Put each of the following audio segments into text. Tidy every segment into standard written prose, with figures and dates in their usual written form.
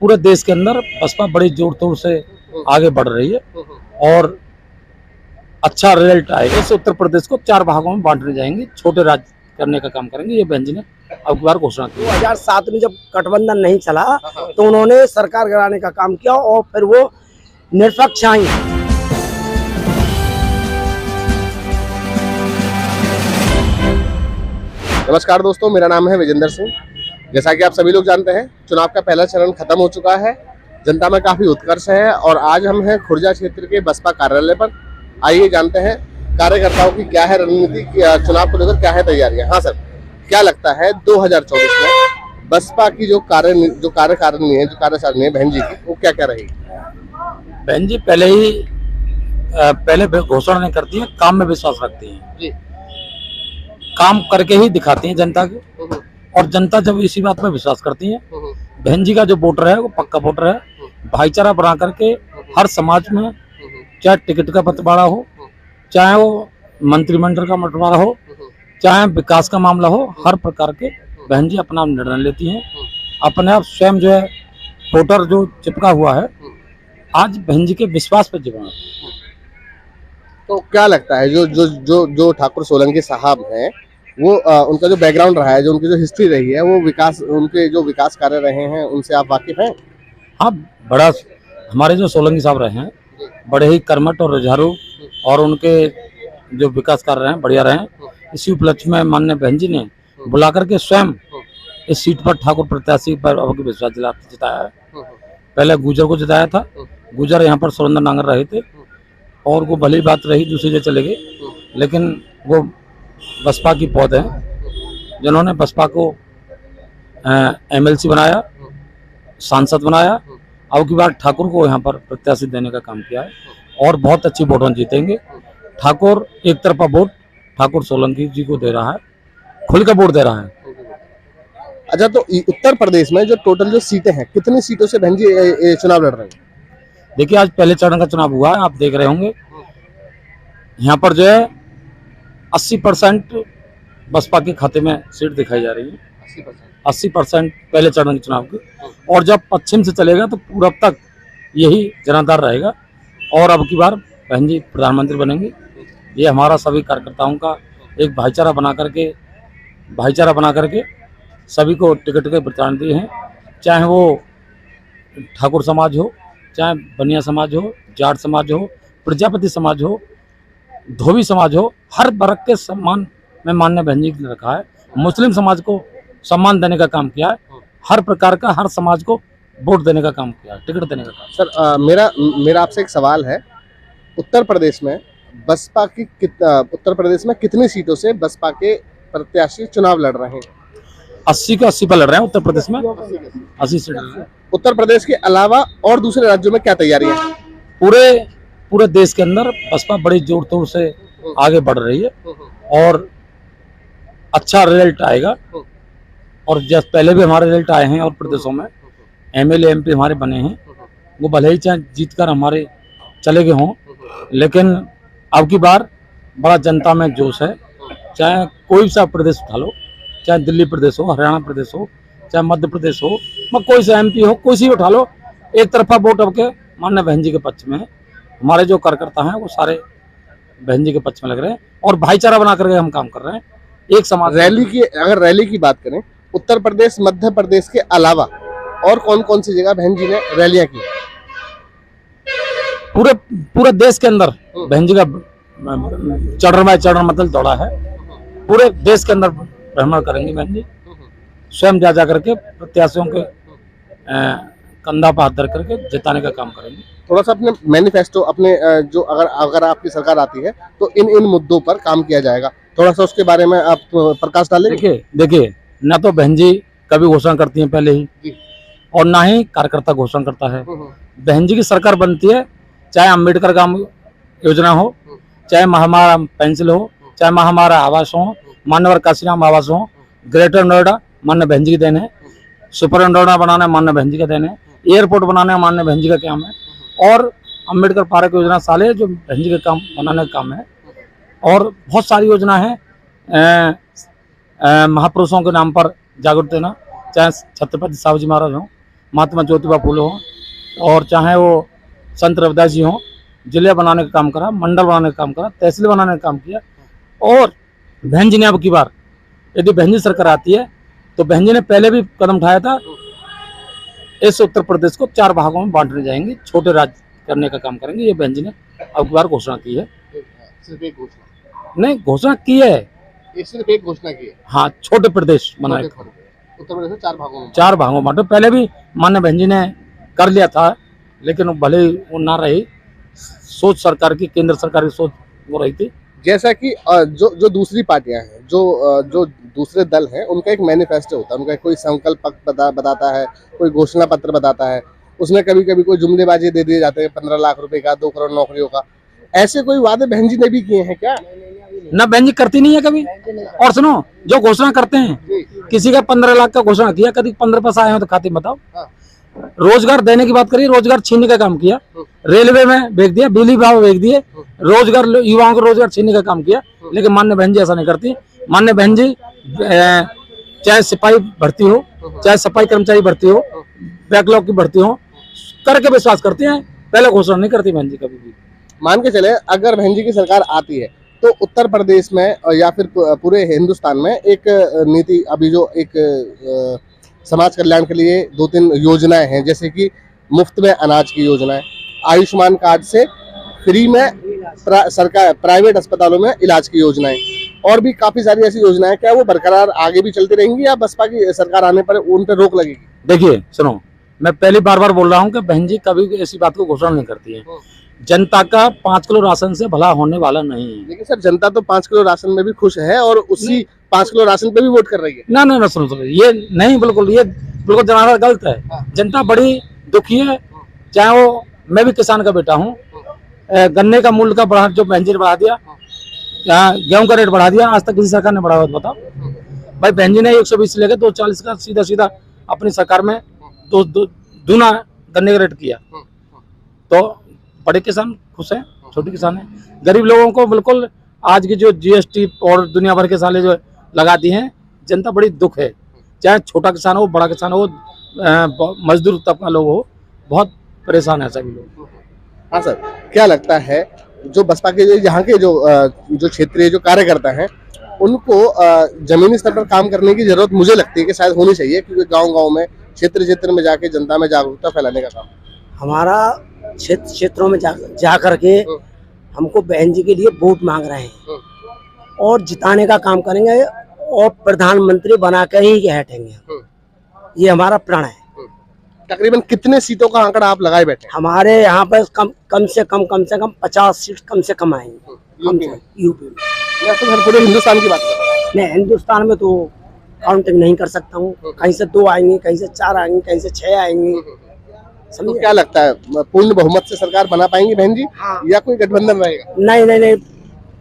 पूरे देश के अंदर बसपा बड़ी जोर तोड़ से आगे बढ़ रही है और अच्छा रिजल्ट आएगा। इस उत्तर प्रदेश को 4 भागों में बांटने जाएंगे, छोटे राज्य करने का काम करेंगे। ये बहन जी ने अब की बार घोषणा की। 2007 में जब गठबंधन नहीं चला तो उन्होंने सरकार गिराने का काम किया और फिर वो निरपक्ष आई। नमस्कार दोस्तों, मेरा नाम है विजेंद्र सिंह। जैसा कि आप सभी लोग जानते हैं, चुनाव का पहला चरण खत्म हो चुका है। जनता में काफी उत्कर्ष है और आज हम हैं खुर्जा क्षेत्र के बसपा कार्यालय पर। आइए जानते हैं कार्यकर्ताओं की क्या है रणनीति, चुनाव को लेकर क्या है तैयारियां। हाँ सर, क्या लगता है 2024 में बसपा की जो कार्यकारिणी है, जो कार्यसारणी है बहन जी की, वो क्या क्या रहेगी? बहन जी पहले घोषणा नहीं करती है, काम में विश्वास रखती है जी। काम करके ही दिखाती है जनता को, और जनता जब इसी बात में विश्वास करती है, बहन जी का जो वोटर है वो पक्का वोटर है। भाईचारा बना करके हर समाज में, चाहे टिकट का बंटवारा हो, चाहे वो मंत्रिमंडल का बंटवारा हो, चाहे विकास का मामला हो, हर प्रकार के बहन जी अपना निर्णय लेती हैं। अपने आप स्वयं जो है वोटर जो चिपका हुआ है, आज बहन जी के विश्वास पर जीवन। तो क्या लगता है जो ठाकुर सोलंकी साहब हैं, वो उनका जो बैकग्राउंड रहा है, जो उनकी जो हिस्ट्री रही है, वो उनके जो विकास कार्य रहे हैं, उनसे आप वाकिफ हैं? हाँ, बड़ा हमारे जो सोलंकी साहब रहे हैं बड़े ही कर्मठ और रुझारू, और उनके जो विकास कार्य रहे हैं बढ़िया रहे हैं। इसी उपलक्ष्य में माननीय बहन जी ने बुला करके स्वयं इस सीट पर ठाकुर प्रत्याशी पर अब विश्वास जताया है। पहले गुजर को जिताया था, गुजर यहाँ पर सुरेंद्र नांगर रहे थे और वो भली बात रही, दूसरी जगह चले गए, लेकिन वो बसपा की पौध है जिन्होंने बसपा को एमएलसी बनाया, सांसद बनाया। अब की बार ठाकुर को यहाँ पर प्रत्याशी देने का काम किया है और बहुत अच्छी वोटों जीतेंगे। ठाकुर एक तरफा वोट ठाकुर सोलंकी जी को दे रहा है, खुल का वोट दे रहा है। अच्छा, तो उत्तर प्रदेश में जो टोटल जो सीटें हैं, कितनी सीटों से बहन जी चुनाव लड़ रहे हैं? देखिए, आज पहले चरण का चुनाव हुआ है, आप देख रहे होंगे। यहाँ पर जो है 80% बसपा के खाते में सीट दिखाई जा रही है, 80% पहले चरण के चुनाव की। और जब पश्चिम से चलेगा तो पूरब तक यही जनाधार रहेगा और अब की बार बहन जी प्रधानमंत्री बनेंगी। ये हमारा सभी कार्यकर्ताओं का एक भाईचारा बना करके सभी को टिकट के वितरण दिए हैं, चाहे वो ठाकुर समाज हो, चाहे बनिया समाज हो, जाट समाज हो, प्रजापति समाज हो, धोबी समाज हो, हर वर्ग के सम्मान में माननीय बहन जी ने रखा है। मुस्लिम समाज को सम्मान देने का काम किया है, हर प्रकार का हर समाज को वोट देने का काम किया है, टिकट देने का काम। सर, मेरा आपसे एक सवाल है। उत्तर प्रदेश में कितनी सीटों से बसपा के प्रत्याशी चुनाव लड़ रहे हैं? 80 का 80 पर लड़ रहे हैं उत्तर प्रदेश में, 80 सीट लड़ रहे हैं। उत्तर प्रदेश के अलावा और दूसरे राज्यों में क्या तैयारियां हैं? पूरे देश के अंदर बसपा बड़ी जोर तोड़ से आगे बढ़ रही है और अच्छा रिजल्ट आएगा। और जब पहले भी हमारे रिजल्ट आए हैं और प्रदेशों में एमएलए एमपी हमारे बने हैं, वो भले ही चाहे जीत कर हमारे चले गए हों, लेकिन अब की बार बड़ा जनता में जोश है। चाहे कोई सा प्रदेश उठा लो, चाहे दिल्ली प्रदेश हो, हरियाणा प्रदेश हो, चाहे मध्य प्रदेश हो, कोई सा एमपी हो, कोई सी उठा लो, एक तरफा वोट अब के माननीय बहन जी के पक्ष में है। हमारे जो कार्यकर्ता हैं वो सारे बहन जी के पक्ष में लग रहे हैं और भाईचारा बना करके हम काम कर रहे हैं, एक समाज। अगर रैली की बात करें, उत्तर प्रदेश मध्य प्रदेश के अलावा और कौन कौन सी जगह बहन जी ने रैलियां की? पूरे देश के अंदर बहन जी का चढ़ मतलब दौड़ा है। पूरे देश के अंदर भ्रमण करेंगे बहन जी, स्वयं जा करके प्रत्याशियों के कंधा पर हाथ धर करके जिताने का काम करेंगे। थोड़ा सा अपने मैनिफेस्टो, अपने जो अगर आपकी सरकार आती है तो इन मुद्दों पर काम किया जाएगा, थोड़ा सा उसके बारे में आप प्रकाश डालेंगे? देखिए, ना तो बहन जी कभी घोषणा करती हैं पहले ही, और ना ही कार्यकर्ता घोषणा करता है। बहन जी की सरकार बनती है, चाहे अम्बेडकर ग्राम योजना हो, चाहे महामारा पेंसिल हो, चाहे महामारा आवास हो, मान्यवर काशीराम आवास हो, ग्रेटर नोएडा मान्य बहन जी की देन है, सुपर नोएडा बनाना मान्य बहन जी का देन है, एयरपोर्ट बनाने मान्य बहन जी का काम है, और अम्बेडकर पार्क योजना साले जो बहन जी के काम बनाने का काम है। और बहुत सारी योजना है, महापुरुषों के नाम पर जागरूक देना, चाहे छत्रपति साहू जी महाराज हो, महात्मा ज्योतिबा फूले हों, और चाहे वो संत रविदास जी हों, जिले बनाने का काम करा, मंडल बनाने का काम करा, तहसील बनाने का काम किया। और बहन जी ने अब की बार यदि बहन जी सरकार आती है तो बहन जी ने पहले भी कदम उठाया था, इस उत्तर प्रदेश को 4 भागों में बांटने जाएंगे, छोटे राज्य करने का काम करेंगे। ये बहन जी ने अब की बार घोषणा की है। सिर्फ एक घोषणा नहीं, घोषणा की है, ये सिर्फ एक घोषणा की है। हाँ, छोटे प्रदेश बनाए, उत्तर प्रदेश में 4 भागों में 4 भागों में बांटो। पहले भी माननीय बहन जी ने कर लिया था, लेकिन भले ही वो ना रही, सोच सरकार की, केंद्र सरकार की सोच वो रही थी। जैसा कि जो दूसरी पार्टियां हैं, जो दूसरे दल हैं, उनका एक मैनिफेस्टो होता है, उनका कोई संकल्प पत्र बताता है, कोई घोषणा पत्र बताता है, उसमें कभी कभी कोई जुमलेबाजी दे दिए जाते हैं, 15 लाख रुपए का, 2 करोड़ नौकरियों का। ऐसे कोई वादे बहन जी ने भी किए हैं क्या? ना, बहन जी करती नहीं है कभी। और सुनो, जो घोषणा करते हैं, किसी का 15 लाख का घोषणा किया, कभी 15 पैसा आए हो तो खाते बताओ। रोजगार देने की बात करिए, रोजगार छीनने का काम किया, रेलवे में बेच दिया, बिजली विभाग बेच दिए, रोजगार, युवाओं को रोजगार छीनने का काम किया। लेकिन माननीय बहन जी ऐसा नहीं करती। माननीय बहन जी चाहे सिपाही भर्ती हो, चाहे सफाई कर्मचारी भर्ती हो, बैकलॉग की भर्ती हो, करके विश्वास करती हैं, पहले घोषणा नहीं करती बहन जी कभी भी। मान के चले, अगर बहन जी की सरकार आती है तो उत्तर प्रदेश में या फिर पूरे हिंदुस्तान में एक नीति, अभी जो एक समाज कल्याण के लिए 2-3 योजनाएं हैं, जैसे कि मुफ्त में अनाज की योजनाएं, आयुष्मान कार्ड से फ्री में सरकार प्राइवेट अस्पतालों में इलाज की योजनाएं, और भी काफी सारी ऐसी योजनाएं, क्या वो बरकरार आगे भी चलती रहेंगी या बसपा की सरकार आने पर उन पर रोक लगेगी? देखिए सुनो, मैं पहले बार बोल रहा हूँ कि बहन जी कभी ऐसी बात को घोषणा नहीं करती है। जनता का 5 किलो राशन से भला होने वाला नहीं है। लेकिन सर, जनता तो 5 किलो राशन में भी खुश है और उसी 5 किलो राशन पे भी वोट कर रही है। ना, सुनो, ये नहीं, बिल्कुल, ये बिल्कुल जनारा गलत है। जनता बड़ी दुखी है, चाहे वो, मैं भी किसान का बेटा हूँ। गन्ने का मूल्य का बढ़ा, जो बहन जी ने बढ़ा दिया, गेहूं का रेट बढ़ा दिया, आज तक किसी सरकार ने बढ़ाया बताओ भाई। बहन जी ने 120 लेकर 240 का सीधा अपनी सरकार में दूना गन्ने का रेट किया, तो बड़े किसान खुश हैं, छोटे किसान हैं। गरीब लोगों को बिल्कुल आज की जो GST और दुनिया भर के साले जो लगा दी हैं, जनता बड़ी दुख है। चाहे छोटा किसान हो, बड़ा किसान हो, मजदूर तबका लोग हो, बहुत परेशान है सभी लोग। हाँ सर, क्या लगता है जो बसपा के यहाँ के जो क्षेत्रीय जो कार्यकर्ता हैं, उनको जमीनी स्तर पर काम करने की जरूरत मुझे लगती है कि शायद होनी चाहिए, क्योंकि गांव-गांव में, क्षेत्र में जाके जनता में जागरूकता फैलाने का काम हमारा क्षेत्रों में जा करके हमको बहन जी के लिए वोट मांग रहे हैं और जिताने का काम करेंगे और प्रधानमंत्री बना कर ही हटेंगे। ये हमारा प्रण है। तकरीबन कितने सीटों का आंकड़ा आप लगाए बैठे? हमारे यहाँ पर कम से कम 50 सीट कम से कम आएंगे यूपी में। मैं तो पूरे हिंदुस्तान की बात कर रहा हूँ। नहीं, हिंदुस्तान में तो काउंटिंग नहीं कर सकता हूँ। कहीं से 2 आएंगे, कहीं से 4 आएंगे, कहीं से 6 आएंगे। तो क्या लगता है, पूर्ण बहुमत से सरकार बना पाएंगी बहन जी? हाँ। या कोई गठबंधन रहेगा? नहीं,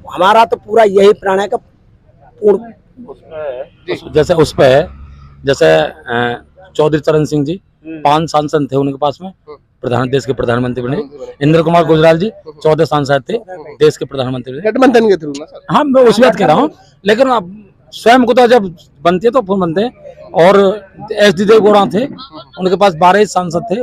हमारा तो पूरा यही प्रण है कि पूर्ण, जैसे उस पे है, जैसे चौधरी चरण सिंह जी 5 सांसद थे उनके पास में, देश के प्रधानमंत्री बने। इंद्र कुमार गुजराल जी 14 सांसद थे, देश के प्रधानमंत्री बने गठबंधन के थ्रू ना सर? हाँ, मैं उस बात कह रहा हूँ, लेकिन अब स्वयं को तो जब बनती है तो फिर बनते हैं। और SD देवगौड़ा थे, उनके पास 12 सांसद थे,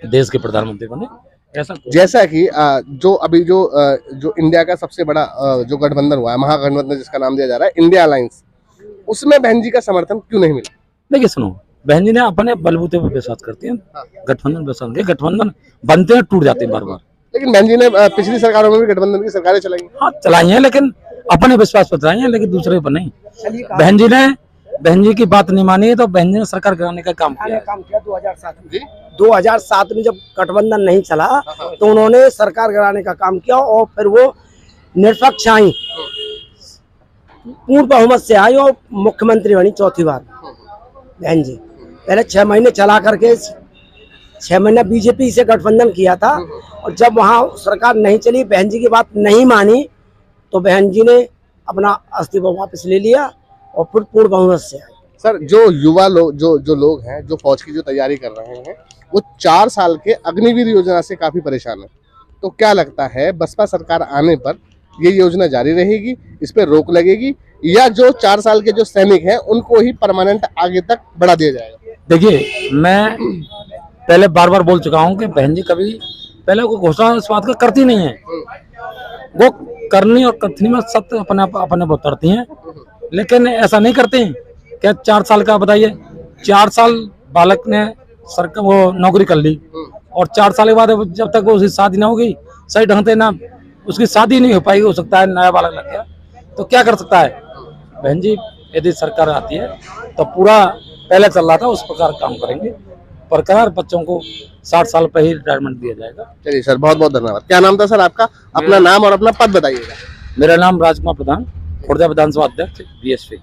देश के प्रधानमंत्री बने। ऐसा जैसा कि जो अभी जो इंडिया का सबसे बड़ा जो गठबंधन हुआ है, महागठबंधन जिसका नाम दिया जा रहा है, इंडिया अलायंस, उसमें बहन जी का समर्थन क्यों नहीं मिला? देखिए सुनो, बहन जी ने अपने बलबूते पर विश्वास करती हैं, गठबंधन विश्वास के, गठबंधन बनते हैं, टूट जाते हैं बार। लेकिन बहन जी ने पिछली सरकारों में भी गठबंधन की सरकारें चलाई। हाँ, चलाई हैं, लेकिन अपने विश्वास पर चलाई हैं, लेकिन दूसरे पर नहीं। बहन जी की बात नहीं मानी, तो बहन जी ने सरकार गिराने का काम किया। 2007 में जब गठबंधन नहीं चला तो उन्होंने सरकार गिराने का काम किया और फिर वो निरपक्ष आई, पूर्ण बहुमत से आई और मुख्यमंत्री बनी 4थी बार बहन जी। पहले 6 महीने चला करके 6 महीने बीजेपी से गठबंधन किया था, और जब वहाँ सरकार नहीं चली, बहन जी की बात नहीं मानी, तो बहन जी ने अपना इस्तीफा वापस ले लिया और फिर पूर्ण बहुमत से आई। सर, जो युवा लोग जो लोग हैं, जो फौज की जो तैयारी कर रहे हैं, वो 4 साल के अग्निवीर योजना से काफी परेशान है। तो क्या लगता है, बसपा सरकार आने पर ये योजना जारी रहेगी, इस पर रोक लगेगी, या जो 4 साल के जो सैनिक हैं उनको ही परमानेंट आगे तक बढ़ा दिया जाएगा? देखिए, मैं पहले बार बार बोल चुका हूँ कि बहन जी कभी पहले कोई घोषणा इस बात का करती नहीं है। वो करनी और कथनी में सत्य अपने आप उतरती हैं, लेकिन ऐसा नहीं करती क्या 4 साल का बताइए, 4 साल बालक ने सरकार वो नौकरी कर ली और 4 साल के बाद जब तक उसकी शादी ना होगी सही ढंग से, ना उसकी शादी नहीं हो पाएगी, हो सकता है नया बालक लग गया तो क्या कर सकता है। बहन जी यदि सरकार आती है तो पूरा पहले चल रहा था उस प्रकार काम करेंगे, बरकरार बच्चों को 60 साल पर ही रिटायरमेंट दिया जाएगा। चलिए सर, बहुत बहुत धन्यवाद। क्या नाम था सर आपका? अपना नाम और अपना पद बताइएगा। मेरा नाम राजकुमार प्रधान, खुर्जा विधानसभा अध्यक्ष, बीएसपी।